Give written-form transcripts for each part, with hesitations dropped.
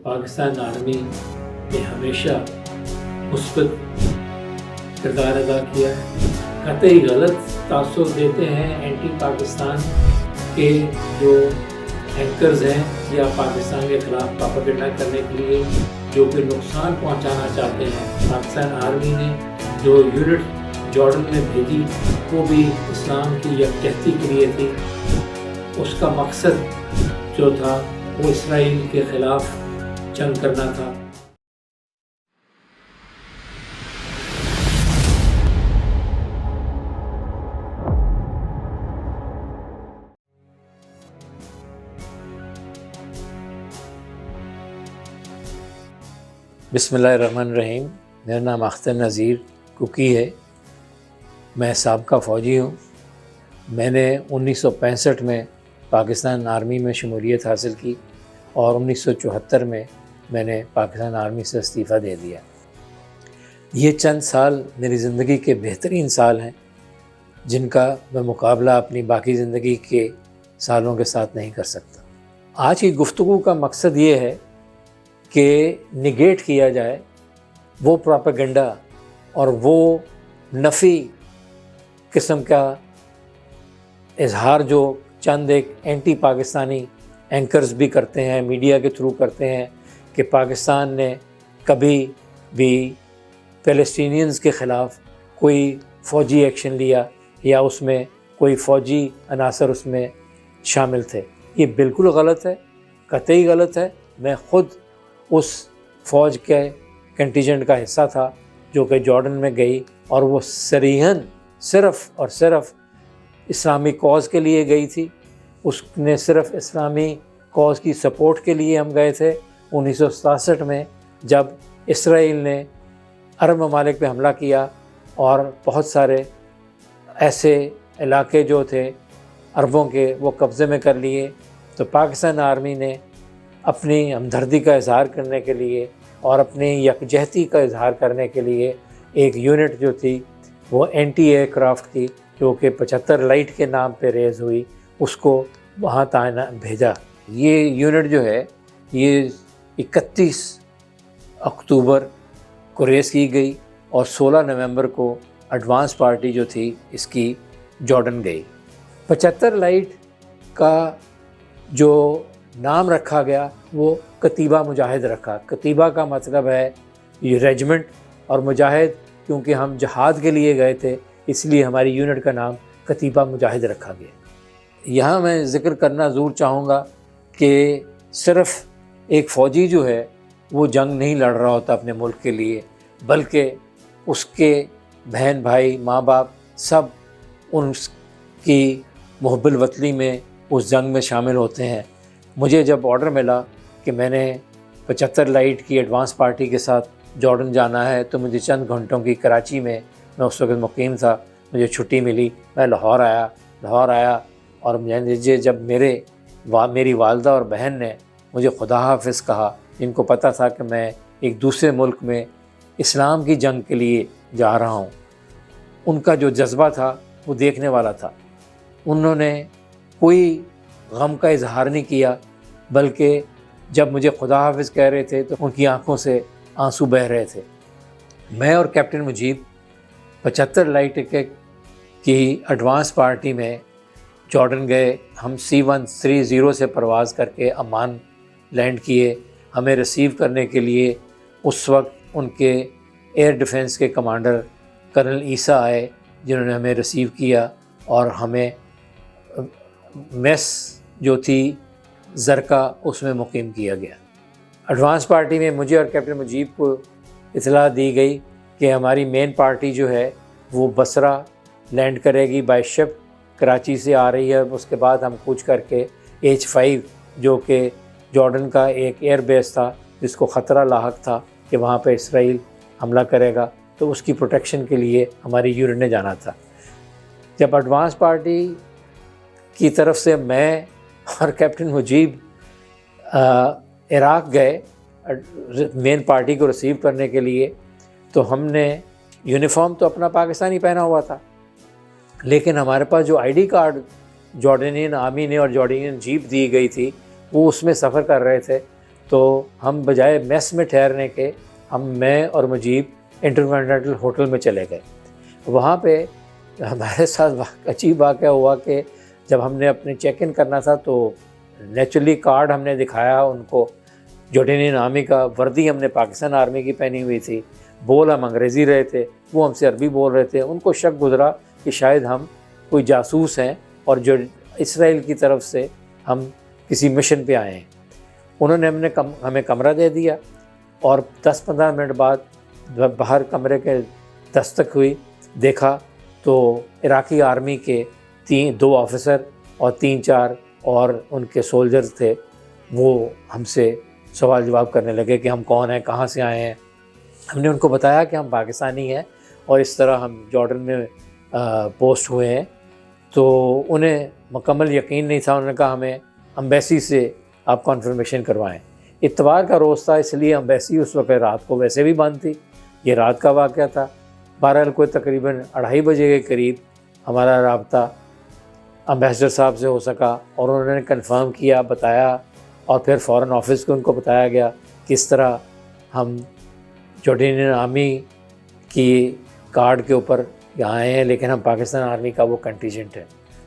Pakistan army نے ہمیشہ مثبت کردار ادا کیا ہے. قطعی غلط تاثر دیتے ہیں اینٹی پاکستان کے جو اینکرز ہیں یا پاکستان کے خلاف پروپیگنڈا کرنے کے لیے جو کہ نقصان پہنچانا چاہتے ہیں. پاکستان آرمی نے جو یونٹ جارڈن میں بھیجی وہ بھی اسلام کی یکجہتی کے لیے تھی. اس کا مقصد جو تھا وہ اسرائیل کے خلاف جنگ کرنا تھا. بسم اللہ الرحمن الرحیم. میرا نام اختر نذیر کوکی ہے. میں سابقہ فوجی ہوں. میں نے 1965 میں پاکستان آرمی میں شمولیت حاصل کی اور 1974 میں نے پاکستان آرمی سے استعفیٰ دے دیا. یہ چند سال میری زندگی کے بہترین سال ہیں جن کا میں مقابلہ اپنی باقی زندگی کے سالوں کے ساتھ نہیں کر سکتا. آج کی گفتگو کا مقصد یہ ہے کہ نگیٹ کیا جائے وہ پروپیگنڈا اور وہ نفی قسم کا اظہار جو چند ایک اینٹی پاکستانی اینکرز بھی کرتے ہیں, میڈیا کے تھرو کرتے ہیں کہ پاکستان نے کبھی بھی فلسطینینز کے خلاف کوئی فوجی ایکشن لیا یا اس میں کوئی فوجی عناصر اس میں شامل تھے. یہ بالکل غلط ہے, قطعی غلط ہے. میں خود اس فوج کے کنٹیجنٹ کا حصہ تھا جو کہ جارڈن میں گئی اور وہ صریحاً صرف اور صرف اسلامی کاز کے لیے گئی تھی. اس نے صرف اسلامی کاز کی سپورٹ کے لیے ہم گئے تھے. 1967 میں جب اسرائیل نے عرب ممالک پہ حملہ کیا اور بہت سارے ایسے علاقے جو تھے عربوں کے وہ قبضے میں کر لیے, تو پاکستان آرمی نے اپنی ہمدردی کا اظہار کرنے کے لیے اور اپنی یکجہتی کا اظہار کرنے کے لیے ایک یونٹ جو تھی وہ اینٹی ایئر کرافٹ کی جو کہ 75 لائٹ کے نام پہ ریز ہوئی, اس کو وہاں بھیجا. یہ یونٹ جو ہے یہ 31 اکتوبر کو ریز کی گئی اور 16 نومبر کو ایڈوانس پارٹی جو تھی اس کی جارڈن گئی. 75 لائٹ کا جو نام رکھا گیا وہ کتیبہ مجاہد رکھا. کتیبہ کا مطلب ہے یہ ریجمنٹ, اور مجاہد کیونکہ ہم جہاد کے لیے گئے تھے اس لیے ہماری یونٹ کا نام کتیبہ مجاہد رکھا گیا. یہاں میں ذکر کرنا ضرور چاہوں گا کہ صرف ایک فوجی جو ہے وہ جنگ نہیں لڑ رہا ہوتا اپنے ملک کے لیے, بلکہ اس کے بہن بھائی ماں باپ سب ان کی محب الوطنی میں اس جنگ میں شامل ہوتے ہیں. مجھے جب آرڈر ملا کہ میں نے 75 لائٹ کی ایڈوانس پارٹی کے ساتھ جارڈن جانا ہے تو مجھے چند گھنٹوں کی کراچی میں اس وقت مقیم تھا, مجھے چھٹی ملی. میں لاہور آیا اور مجھے جب میری والدہ اور بہن نے مجھے خدا حافظ کہا, ان کو پتہ تھا کہ میں ایک دوسرے ملک میں اسلام کی جنگ کے لیے جا رہا ہوں, ان کا جو جذبہ تھا وہ دیکھنے والا تھا. انہوں نے کوئی غم کا اظہار نہیں کیا, بلکہ جب مجھے خدا حافظ کہہ رہے تھے تو ان کی آنکھوں سے آنسو بہہ رہے تھے. میں اور کیپٹن مجیب 75 لائٹ کی ایڈوانس پارٹی میں جارڈن گئے. ہم C-130 سے پرواز کر کے عمان لینڈ کیے. ہمیں ریسیو کرنے کے لیے اس وقت ان کے ایئر ڈیفنس کے کمانڈر کرنل عیسیٰ آئے جنہوں نے ہمیں ریسیو کیا اور ہمیں میس جو تھی زرکا اس میں مقیم کیا گیا. ایڈوانس پارٹی میں مجھے اور کیپٹن مجیب کو اطلاع دی گئی کہ ہماری مین پارٹی جو ہے وہ بصرہ لینڈ کرے گی بائی شپ, کراچی سے آ رہی ہے. اس کے بعد ہم کوچ کر کے H-5 جو کہ جارڈن کا ایک ایئر بیس تھا جس کو خطرہ لاحق تھا کہ وہاں پہ اسرائیل حملہ کرے گا, تو اس کی پروٹیکشن کے لیے ہماری یونٹ نے جانا تھا. جب ایڈوانس پارٹی کی طرف سے میں اور کیپٹن مجیب عراق گئے مین پارٹی کو ریسیو کرنے کے لیے, تو ہم نے یونیفارم تو اپنا پاکستانی پہنا ہوا تھا, لیکن ہمارے پاس جو ID کارڈ جارڈینین آرمی نے اور جارڈینین جیپ دی گئی تھی وہ اس میں سفر کر رہے تھے. تو ہم بجائے میس میں ٹھہرنے کے میں اور مجیب انٹرکانٹیننٹل ہوٹل میں چلے گئے۔ وہاں پہ ہمارے ساتھ عجیب واقعہ ہوا کہ جب ہم نے اپنے چیک ان کرنا تھا تو نیچرلی کارڈ ہم نے دکھایا ان کو، جارڈینین آرمی کا وردی ہم نے پاکستان آرمی کی پہنی ہوئی تھی، بول ہم انگریزی رہے تھے، وہ ہم سے عربی بول رہے تھے۔ ان کو شک گزرا کہ شاید ہم کوئی جاسوس ہیں اور جو اسرائیل کی طرف سے ہم کسی مشن پہ آئے ہیں۔ انہوں نے ہمیں کمرہ دے دیا اور 10-15 منٹ بعد باہر کمرے کے دستک ہوئی، دیکھا تو عراقی آرمی کے 2 آفیسر اور 3-4 اور ان کے سولجرز تھے۔ وہ ہم سے سوال جواب کرنے لگے کہ ہم کون ہیں، کہاں سے آئے ہیں۔ ہم نے ان کو بتایا کہ ہم پاکستانی ہیں اور اس طرح ہم جارڈن میں پوسٹ ہوئے ہیں۔ تو انہیں مکمل یقین نہیں تھا، انہوں نے کہا ہمیں امبیسی سے آپ کنفرمیشن کروائیں۔ اتوار کا روز تھا، اس لیے امبیسی اس وقت رات کو ویسے بھی بند تھی، یہ رات کا واقعہ تھا۔ بہرحال کوئی تقریباً 2:30 بجے کے قریب ہمارا رابطہ امبیسڈر صاحب سے ہو سکا اور انہوں نے کنفرم کیا، بتایا، اور پھر فورن آفس کو ان کو بتایا گیا کس طرح ہم جارڈینین آرمی کی کارڈ کے اوپر یہاں آئے ہیں، لیکن ہم پاکستان آرمی کا وہ کنٹیجنٹ ہے۔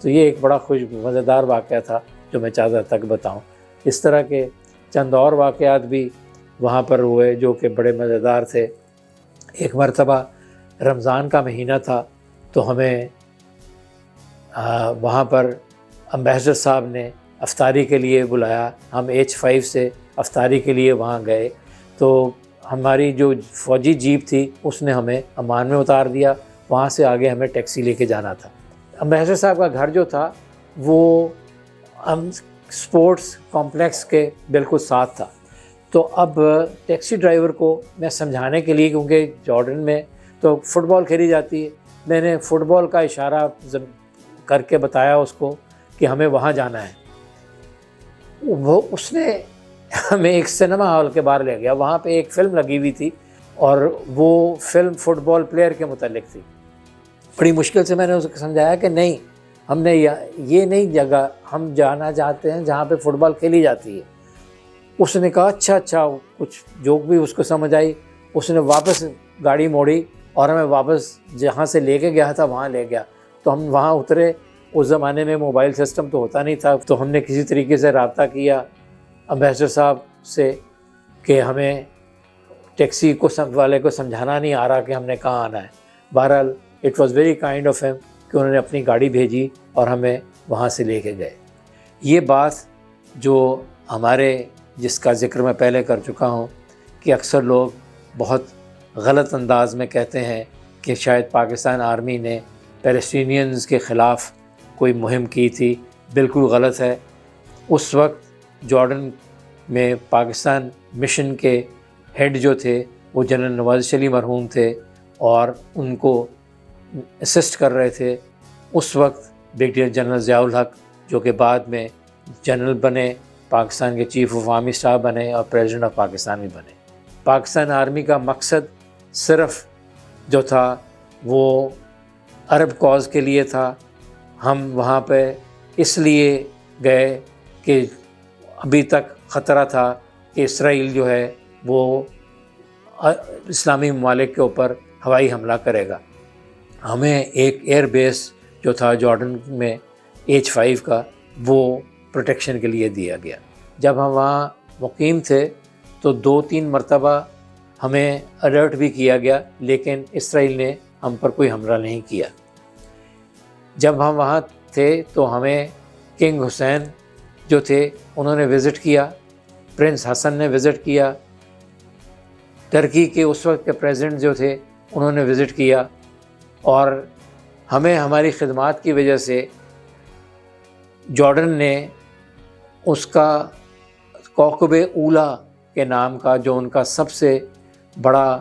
تو یہ ایک بڑا مزیدار واقعہ تھا جو میں چاہتا تک بتاؤں۔ اس طرح کے چند اور واقعات بھی وہاں پر ہوئے جو کہ بڑے مزیدار تھے۔ ایک مرتبہ رمضان کا مہینہ تھا تو ہمیں وہاں پر امبیسڈر صاحب نے افطاری کے لیے بلایا۔ ہم H5 سے افطاری کے لیے وہاں گئے تو ہماری جو فوجی جیپ تھی اس نے ہمیں عمان میں اتار دیا، وہاں سے آگے ہمیں ٹیکسی لے کے جانا تھا۔ امبیسڈر صاحب کا گھر جو تھا وہ سپورٹس کمپلیکس کے بالکل ساتھ تھا۔ تو اب ٹیکسی ڈرائیور کو میں سمجھانے کے لیے، کیونکہ جارڈن میں تو فٹ بال کھیلی جاتی ہے، میں نے فٹ بال کا اشارہ کر کے بتایا اس کو کہ ہمیں وہاں جانا ہے۔ اس نے ہمیں ایک سنیما ہال کے باہر لے گیا، وہاں پہ ایک فلم لگی ہوئی تھی اور وہ فلم فٹ بال پلیئر کے متعلق تھی۔ بڑی مشکل سے میں نے اس کو سمجھایا کہ نہیں، ہم نے یہ نہیں جگہ ہم جانا چاہتے ہیں جہاں پہ فٹ بال کھیلی جاتی ہے۔ اس نے کہا اچھا، کچھ جو بھی اس کو سمجھ آئی، اس نے واپس گاڑی موڑی اور ہمیں واپس جہاں سے لے کے گیا تھا وہاں لے گیا۔ تو ہم وہاں اترے، اس زمانے میں موبائل سسٹم تو ہوتا نہیں تھا، تو ہم نے کسی طریقے سے رابطہ کیا امبیسڈر صاحب سے کہ ہمیں ٹیکسی والے کو سمجھانا نہیں آ رہا کہ ہم نے کہاں آنا ہے۔ بہرحال it was very kind of him کہ انہوں نے اپنی گاڑی بھیجی اور ہمیں وہاں سے لے کے گئے۔ یہ بات جو ہمارے جس کا ذکر میں پہلے کر چکا ہوں کہ اکثر لوگ بہت غلط انداز میں کہتے ہیں کہ شاید پاکستان آرمی نے پیلسٹینینز کے خلاف کوئی مہم کی تھی، بالکل غلط ہے۔ اس وقت جارڈن میں پاکستان مشن کے ہیڈ جو تھے وہ جنرل نواز شریف مرحوم تھے اور ان کو اسسٹ کر رہے تھے اس وقت بریگیڈیئر جنرل ضیاء الحق، جو کہ بعد میں جنرل بنے، پاکستان کے چیف آف آرمی اسٹاف بنے اور پریزیڈنٹ آف پاکستان بھی بنے۔ پاکستان آرمی کا مقصد صرف جو تھا وہ عرب کاز کے لیے تھا۔ ہم وہاں پہ اس لیے گئے کہ ابھی تک خطرہ تھا کہ اسرائیل جو ہے وہ اسلامی ممالک کے اوپر ہوائی حملہ کرے گا۔ ہمیں ایک ایئر بیس جو تھا جارڈن میں H5 کا، وہ پروٹیکشن کے لیے دیا گیا۔ جب ہم وہاں مقیم تھے تو 2-3 مرتبہ ہمیں الرٹ بھی کیا گیا، لیکن اسرائیل نے ہم پر کوئی حملہ نہیں کیا۔ جب ہم وہاں تھے تو ہمیں کنگ حسین جو تھے انہوں نے وزٹ کیا، پرنس حسن نے وزٹ کیا، ترکی کے اس وقت کے پریزیڈنٹ جو تھے انہوں نے وزٹ کیا، اور ہمیں ہماری خدمات کی وجہ سے جارڈن نے اس کا کوکب اولا کے نام کا جو ان کا سب سے بڑا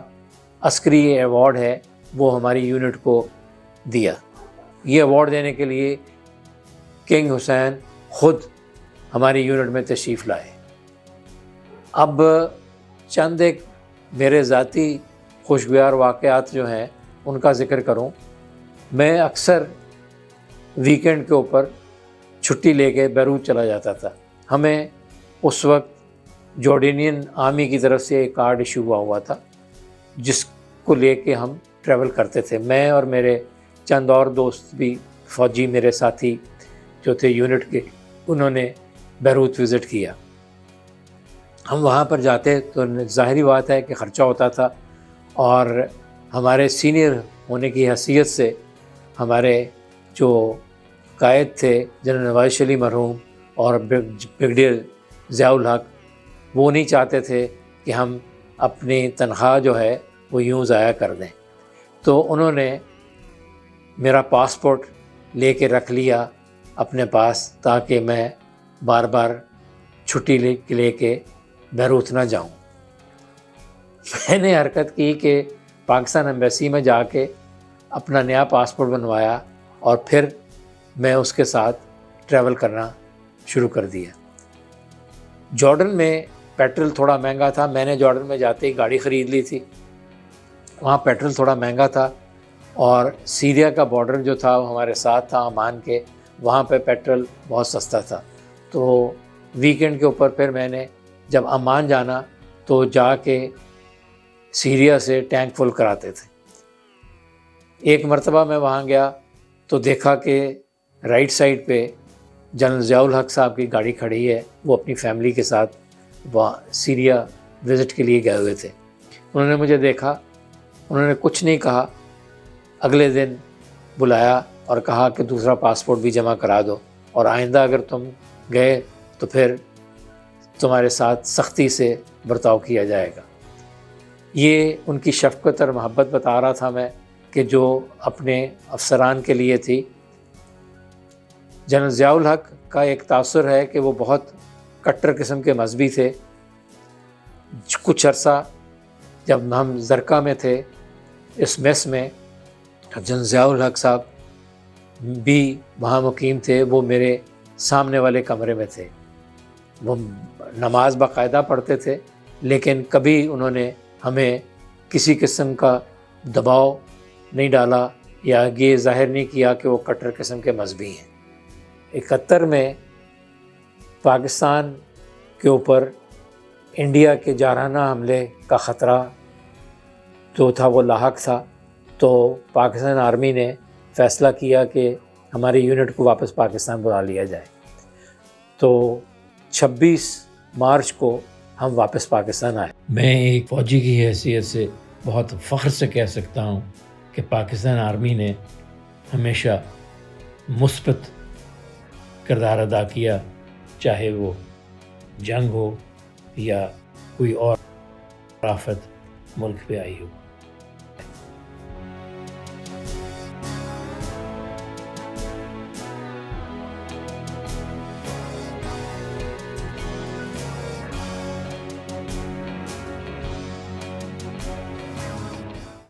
عسکری ایوارڈ ہے وہ ہماری یونٹ کو دیا۔ یہ ایوارڈ دینے کے لیے کنگ حسین خود ہماری یونٹ میں تشریف لائے۔ اب چند ایک میرے ذاتی خوشگوار واقعات جو ہیں ان کا ذکر کروں۔ میں اکثر ویکینڈ کے اوپر چھٹی لے کے بیروت چلا جاتا تھا۔ ہمیں اس وقت جارڈینین آرمی کی طرف سے ایک کارڈ ایشو ہوا تھا جس کو لے کے ہم ٹریول کرتے تھے. میں اور میرے چند اور دوست بھی فوجی میرے ساتھی جو تھے یونٹ کے, انہوں نے بیروت وزٹ کیا. ہم وہاں پر جاتے تو ظاہری بات ہے کہ خرچہ ہوتا تھا, اور ہمارے سینئر ہونے کی حیثیت سے ہمارے جو قائد تھے جنرل نواز شریف مرحوم اور بریگیڈیئر ضیاء الحق, وہ نہیں چاہتے تھے کہ ہم اپنی تنخواہ جو ہے وہ یوں ضائع کر دیں. تو انہوں نے میرا پاسپورٹ لے کے رکھ لیا اپنے پاس تاکہ میں بار بار چھٹی لے کے بیروت نہ جاؤں. میں نے حرکت کی کہ پاکستان ایمبیسی میں جا کے اپنا نیا پاسپورٹ بنوایا اور پھر میں اس کے ساتھ ٹریول کرنا شروع کر دیا. جارڈن میں پیٹرول تھوڑا مہنگا تھا. میں نے جارڈن میں جاتے ہی گاڑی خرید لی تھی. وہاں پیٹرول تھوڑا مہنگا تھا, اور سیریا کا بارڈر جو تھا وہ ہمارے ساتھ تھا عمان کے, وہاں پہ پیٹرول بہت سستا تھا. تو ویکینڈ کے اوپر پھر میں نے جب عمان جانا تو جا کے سیریا سے ٹینک فل کراتے تھے. ایک مرتبہ میں وہاں گیا تو دیکھا کہ رائٹ سائڈ پہ جنرل ضیاء الحق صاحب کی گاڑی کھڑی ہے. وہ اپنی فیملی کے ساتھ وہاں سیریا وزٹ کے لیے گئے ہوئے تھے. انہوں نے مجھے دیکھا, انہوں نے کچھ نہیں کہا. اگلے دن بلایا اور کہا کہ دوسرا پاسپورٹ بھی جمع کرا دو, اور آئندہ اگر تم گئے تو پھر تمہارے ساتھ سختی سے برتاؤ کیا جائے گا. یہ ان کی شفقت اور محبت بتا رہا تھا میں کہ جو اپنے افسران کے لیے تھی. جنرل ضیاء الحق کا ایک تاثر ہے کہ وہ بہت کٹر قسم کے مذہبی تھے. کچھ عرصہ جب ہم زرقہ میں تھے اس میس میں, جنرل ضیاء الحق صاحب بھی وہاں مقیم تھے. وہ میرے سامنے والے کمرے میں تھے. وہ نماز باقاعدہ پڑھتے تھے, لیکن کبھی انہوں نے ہمیں کسی قسم کا دباؤ نہیں ڈالا یا یہ ظاہر نہیں کیا کہ وہ کٹر قسم کے مذہبی ہیں. 71 میں پاکستان کے اوپر انڈیا کے جارحانہ حملے کا خطرہ جو تھا وہ لاحق تھا. تو پاکستان آرمی نے فیصلہ کیا کہ ہماری یونٹ کو واپس پاکستان بلا لیا جائے. تو 26 مارچ کو ہم واپس پاکستان آئے. میں ایک فوجی کی حیثیت سے بہت فخر سے کہہ سکتا ہوں کہ پاکستان آرمی نے ہمیشہ مثبت کردار ادا کیا, چاہے وہ جنگ ہو یا کوئی اور آفت ملک پہ آئی ہو.